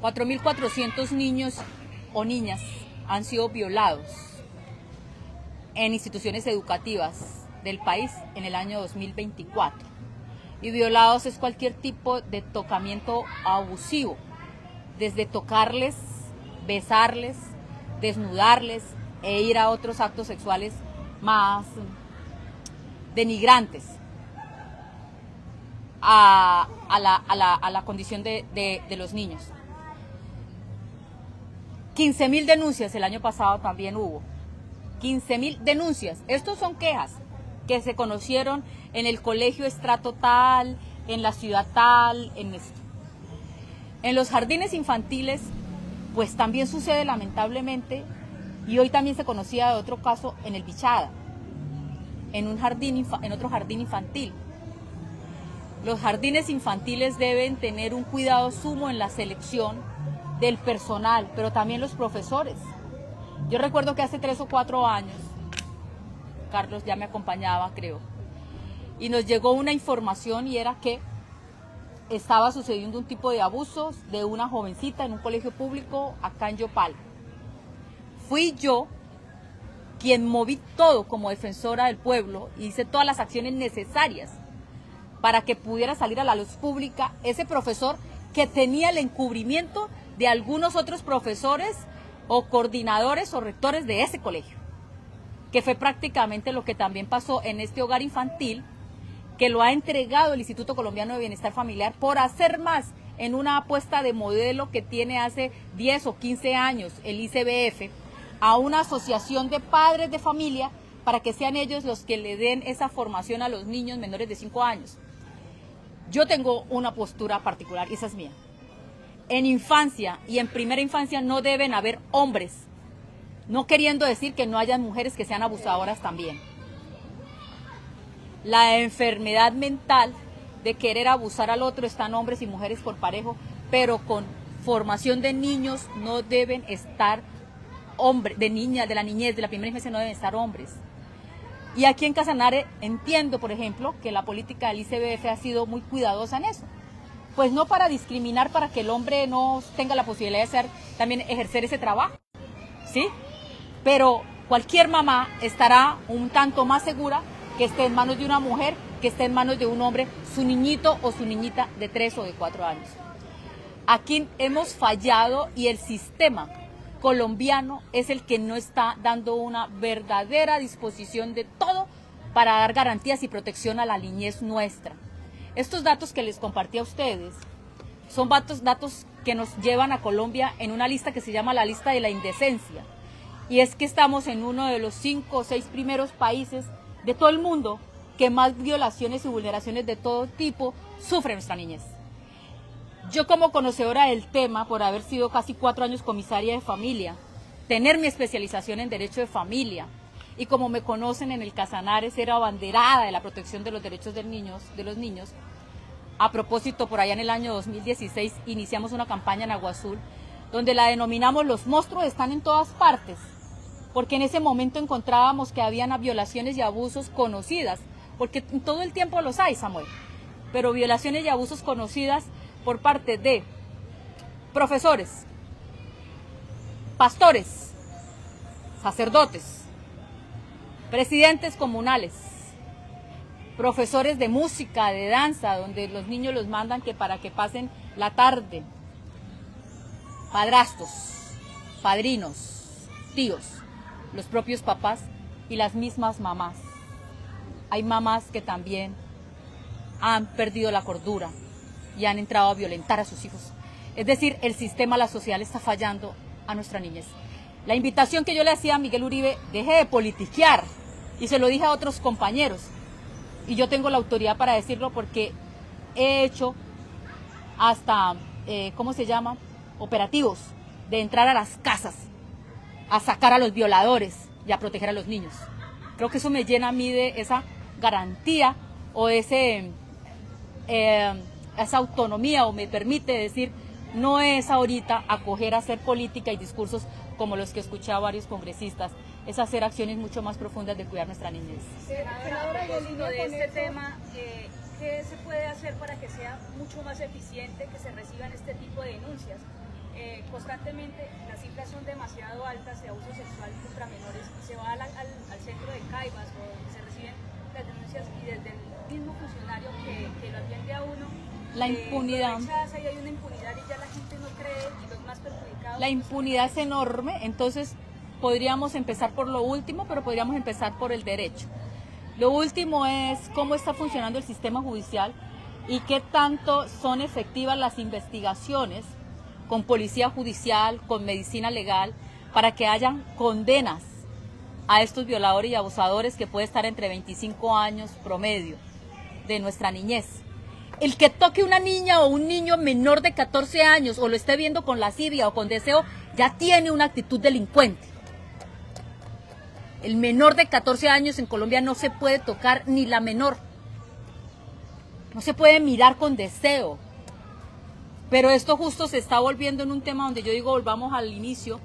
4.400 niños o niñas han sido violados en instituciones educativas del país en el año 2024. Y violados es cualquier tipo de tocamiento abusivo, desde tocarles, besarles, desnudarles e ir a otros actos sexuales más denigrantes a la condición de los niños. 15.000 denuncias el año pasado también hubo. 15.000 denuncias. Estos son quejas que se conocieron en el colegio estrato tal, en la ciudad tal, en esto. En los jardines infantiles, pues también sucede lamentablemente, y hoy también se conocía de otro caso en el Bichada, en otro jardín infantil. Los jardines infantiles deben tener un cuidado sumo en la selección del personal, pero también los profesores. Yo recuerdo que hace 3 o 4 años, Carlos ya me acompañaba, creo, y nos llegó una información y era que estaba sucediendo un tipo de abusos de una jovencita en un colegio público acá en Yopal. Fui yo quien moví todo como defensora del pueblo y hice todas las acciones necesarias para que pudiera salir a la luz pública ese profesor que tenía el encubrimiento de algunos otros profesores o coordinadores o rectores de ese colegio, que fue prácticamente lo que también pasó en este hogar infantil, que lo ha entregado el Instituto Colombiano de Bienestar Familiar por hacer más en una apuesta de modelo que tiene hace 10 o 15 años el ICBF, a una asociación de padres de familia para que sean ellos los que le den esa formación a los niños menores de 5 años. Yo tengo una postura particular y esa es mía. En infancia y en primera infancia no deben haber hombres, no queriendo decir que no hayan mujeres que sean abusadoras también. La enfermedad mental de querer abusar al otro están hombres y mujeres por parejo, pero con formación de niños no deben estar hombres, de la niñez, de la primera infancia no deben estar hombres. Y aquí en Casanare entiendo, por ejemplo, que la política del ICBF ha sido muy cuidadosa en eso. Pues no para discriminar, para que el hombre no tenga la posibilidad de también ejercer ese trabajo, ¿sí? Pero cualquier mamá estará un tanto más segura que esté en manos de una mujer, que esté en manos de un hombre, su niñito o su niñita de 3 o de 4 años. Aquí hemos fallado y el sistema colombiano es el que no está dando una verdadera disposición de todo para dar garantías y protección a la niñez nuestra. Estos datos que les compartí a ustedes son datos que nos llevan a Colombia en una lista que se llama la lista de la indecencia. Y es que estamos en uno de los 5 o 6 primeros países de todo el mundo que más violaciones y vulneraciones de todo tipo sufre nuestra niñez. Yo como conocedora del tema, por haber sido casi 4 años comisaria de familia, tener mi especialización en derecho de familia, y como me conocen en el Casanare, ser abanderada de la protección de los derechos de los niños, a propósito, por allá en el año 2016 iniciamos una campaña en Agua Azul, donde la denominamos Los monstruos están en todas partes, porque en ese momento encontrábamos que habían violaciones y abusos conocidas, porque todo el tiempo los hay, Samuel, pero violaciones y abusos conocidas por parte de profesores, pastores, sacerdotes, presidentes comunales, profesores de música, de danza, donde los niños los mandan para que pasen la tarde, padrastros, padrinos, tíos, los propios papás y las mismas mamás. Hay mamás que también han perdido la cordura y han entrado a violentar a sus hijos. Es decir, el sistema, la sociedad está fallando a nuestra niñez. La invitación que yo le hacía a Miguel Uribe, deje de politiquear, y se lo dije a otros compañeros, y yo tengo la autoridad para decirlo porque he hecho hasta, operativos de entrar a las casas, a sacar a los violadores y a proteger a los niños. Creo que eso me llena a mí de esa garantía o esa autonomía, o me permite decir, no es ahorita acoger a hacer política y discursos como los que escuché a varios congresistas, es hacer acciones mucho más profundas de cuidar nuestra niñez. Senadora, de este tema, ¿qué se puede hacer para que sea mucho más eficiente que se reciban este tipo de denuncias? constantemente las cifras son demasiado altas de abuso sexual contra menores, se va al centro de Caibas o donde se reciben las denuncias y desde el mismo funcionario que lo atiende a uno, la impunidad. lo rechaza y hay una impunidad y ya la gente no cree y los más perjudicados. La impunidad es enorme, entonces podríamos empezar por lo último, pero podríamos empezar por el derecho. Lo último es cómo está funcionando el sistema judicial y qué tanto son efectivas las investigaciones con policía judicial, con medicina legal, para que hayan condenas a estos violadores y abusadores que puede estar entre 25 años promedio de nuestra niñez. El que toque una niña o un niño menor de 14 años o lo esté viendo con lascivia o con deseo, ya tiene una actitud delincuente. El menor de 14 años en Colombia no se puede tocar ni la menor. No se puede mirar con deseo. Pero esto justo se está volviendo en un tema donde yo digo volvamos al inicio.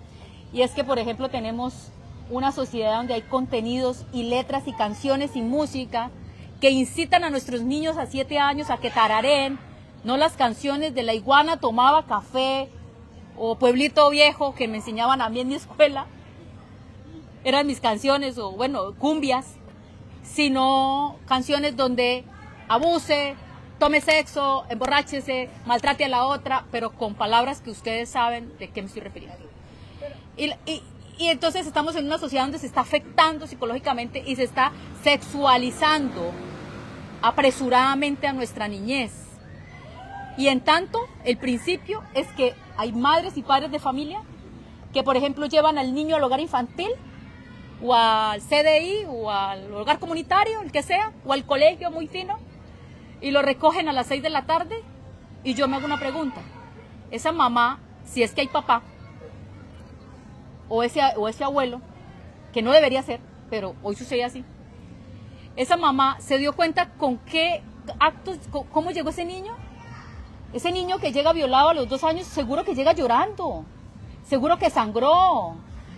Y es que, por ejemplo, tenemos una sociedad donde hay contenidos y letras y canciones y música que incitan a nuestros niños a 7 años a que tarareen, no las canciones de La Iguana Tomaba Café o Pueblito Viejo que me enseñaban a mí en mi escuela. Eran mis canciones, o bueno, cumbias, sino canciones donde abuse, tome sexo, emborráchese, maltrate a la otra, pero con palabras que ustedes saben de qué me estoy refiriendo. Y entonces estamos en una sociedad donde se está afectando psicológicamente y se está sexualizando apresuradamente a nuestra niñez. Y en tanto, el principio es que hay madres y padres de familia que, por ejemplo, llevan al niño al hogar infantil, o al CDI, o al hogar comunitario, el que sea, o al colegio muy fino, y lo recogen a las 6 de la tarde, y yo me hago una pregunta. Esa mamá, si es que hay papá, o ese abuelo, que no debería ser, pero hoy sucede así, esa mamá se dio cuenta con qué actos, cómo llegó ese niño. Ese niño que llega violado a los 2 años, seguro que llega llorando, seguro que sangró,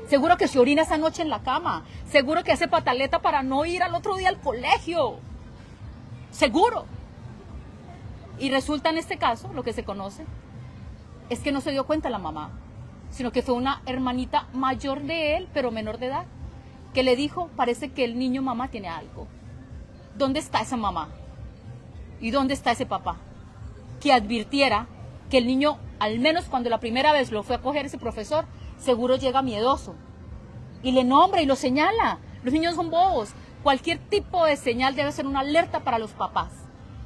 seguro que se orina esa noche en la cama, seguro que hace pataleta para no ir al otro día al colegio, seguro. Y resulta en este caso, lo que se conoce, es que no se dio cuenta la mamá, sino que fue una hermanita mayor de él, pero menor de edad, que le dijo, parece que el niño mamá tiene algo. ¿Dónde está esa mamá? ¿Y dónde está ese papá? Que advirtiera que el niño, al menos cuando la primera vez lo fue a coger ese profesor, seguro llega miedoso. Y le nombra y lo señala. Los niños son bobos. Cualquier tipo de señal debe ser una alerta para los papás.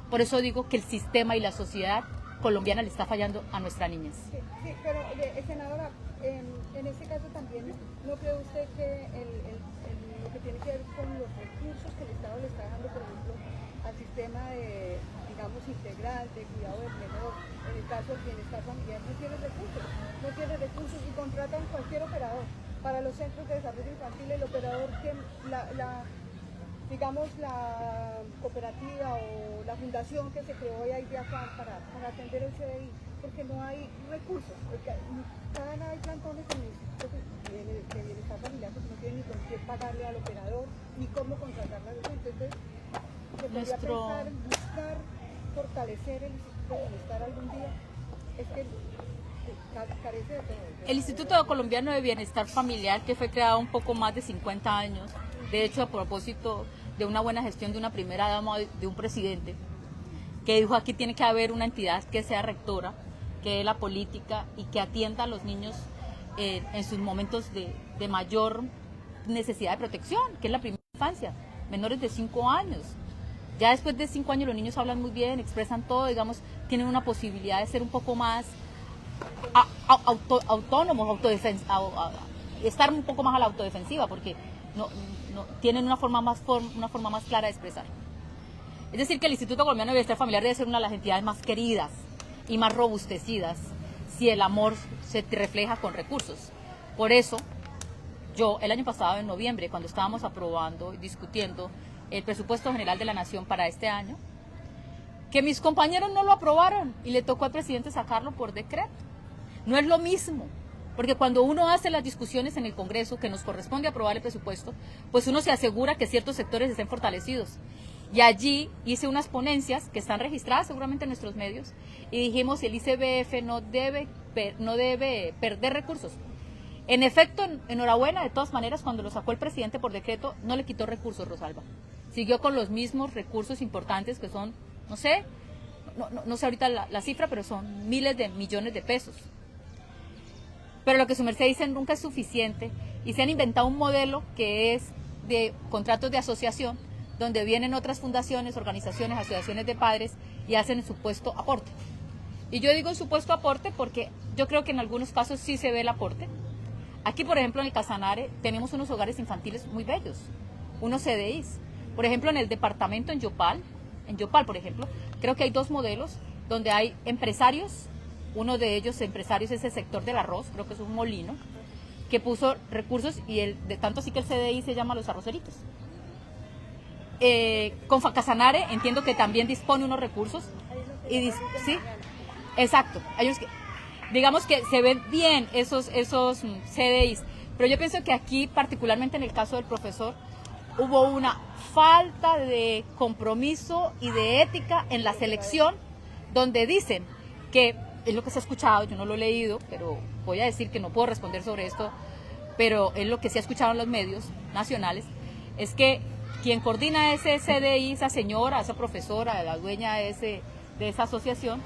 Por eso digo que el sistema y la sociedad colombiana le está fallando a nuestra niñez. Sí, pero senadora, en este caso también, ¿no cree usted que lo que tiene que ver con los recursos que el Estado le está dando, por ejemplo, al sistema de, digamos, integral de cuidado del menor, en el caso del bienestar familiar, no tiene recursos y contratan cualquier operador? Para los centros de desarrollo infantil, el operador que digamos, la cooperativa o la fundación que se creó ahí de afán para atender el CDI, porque no hay recursos, porque cada vez hay plantones en el Instituto de Bienestar Familiar, porque no tienen ni con qué pagarle al operador, ni cómo contratar a los centros. Entonces, se podría pensar en buscar fortalecer el Instituto de Bienestar algún día. Es que carece de todo. El Instituto Colombiano de Bienestar Familiar, que fue creado un poco más de 50 años, de hecho a propósito de una buena gestión de una primera dama, de un presidente, que dijo aquí tiene que haber una entidad que sea rectora, que dé la política y que atienda a los niños en sus momentos de mayor necesidad de protección, que es la primera infancia, menores de 5 años. Ya después de 5 años los niños hablan muy bien, expresan todo, digamos, tienen una posibilidad de ser un poco más autónomos, estar un poco más a la autodefensiva, porque no tienen una forma más clara de expresar. Es decir, que el Instituto Colombiano de Bienestar Familiar debe ser una de las entidades más queridas y más robustecidas si el amor se refleja con recursos. Por eso, yo el año pasado, en noviembre, cuando estábamos aprobando y discutiendo el presupuesto general de la Nación para este año, que mis compañeros no lo aprobaron y le tocó al presidente sacarlo por decreto. No es lo mismo, porque cuando uno hace las discusiones en el Congreso, que nos corresponde aprobar el presupuesto, pues uno se asegura que ciertos sectores estén fortalecidos. Y allí hice unas ponencias que están registradas seguramente en nuestros medios y dijimos el ICBF no debe perder recursos. En efecto, enhorabuena, de todas maneras, cuando lo sacó el presidente por decreto, no le quitó recursos, Rosalba. Siguió con los mismos recursos importantes que son, no sé ahorita la cifra, pero son miles de millones de pesos. Pero lo que su merced dice nunca es suficiente y se han inventado un modelo que es de contratos de asociación, donde vienen otras fundaciones, organizaciones, asociaciones de padres y hacen el supuesto aporte. Y yo digo supuesto aporte porque yo creo que en algunos casos sí se ve el aporte. Aquí, por ejemplo, en el Casanare tenemos unos hogares infantiles muy bellos, unos CDIs. Por ejemplo, en el departamento en Yopal, por ejemplo, creo que hay 2 modelos donde hay empresarios, uno de ellos empresarios es el sector del arroz, creo que es un molino, que puso recursos y de tanto así que el CDI se llama Los Arroceritos. Con Casanare entiendo que también dispone unos recursos. Sí, exacto. Digamos que se ven bien esos CDIs, pero yo pienso que aquí, particularmente en el caso del profesor, hubo una falta de compromiso y de ética en la selección, donde dicen que, es lo que se ha escuchado, yo no lo he leído, pero voy a decir que no puedo responder sobre esto, pero es lo que se ha escuchado en los medios nacionales, es que quien coordina ese CDI, esa señora, esa profesora, la dueña de esa asociación,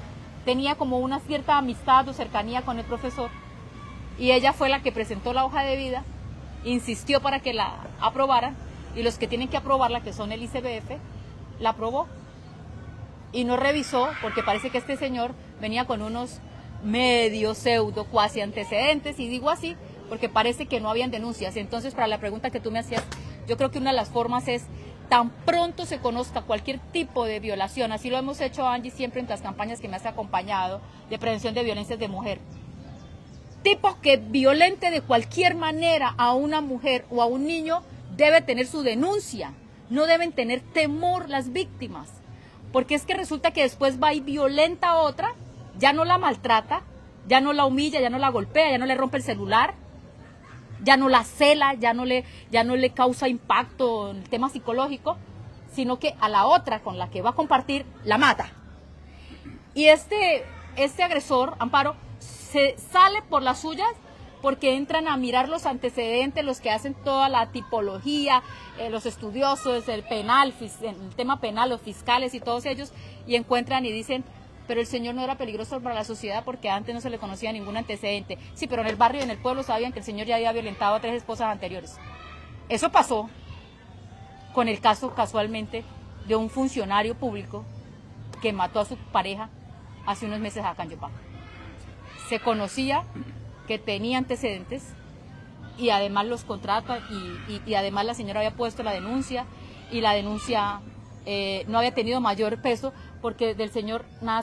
tenía como una cierta amistad o cercanía con el profesor, y ella fue la que presentó la hoja de vida, insistió para que la aprobaran, y los que tienen que aprobarla, que son el ICBF, la aprobó. Y no revisó, porque parece que este señor venía con unos medio pseudo cuasi antecedentes, y digo así, porque parece que no habían denuncias. Entonces, para la pregunta que tú me hacías, yo creo que una de las formas es, tan pronto se conozca cualquier tipo de violación, así lo hemos hecho, Angie, siempre en las campañas que me has acompañado, de prevención de violencias de mujer. Tipo que violente de cualquier manera a una mujer o a un niño, debe tener su denuncia, no deben tener temor las víctimas, porque es que resulta que después va y violenta a otra, ya no la maltrata, ya no la humilla, ya no la golpea, ya no le rompe el celular, ya no la cela, ya no le causa impacto en el tema psicológico, sino que a la otra con la que va a compartir la mata. Y este agresor, Amparo, se sale por las suyas porque entran a mirar los antecedentes, los que hacen toda la tipología, los estudiosos, el tema penal, los fiscales y todos ellos, y encuentran y dicen, pero el señor no era peligroso para la sociedad porque antes no se le conocía ningún antecedente. Sí, pero en el barrio y en el pueblo sabían que el señor ya había violentado a 3 esposas anteriores. Eso pasó con el caso, casualmente, de un funcionario público que mató a su pareja hace unos meses acá en Yopal. Se conocía que tenía antecedentes y además los contrata y además la señora había puesto la denuncia y la denuncia no había tenido mayor peso porque del señor nada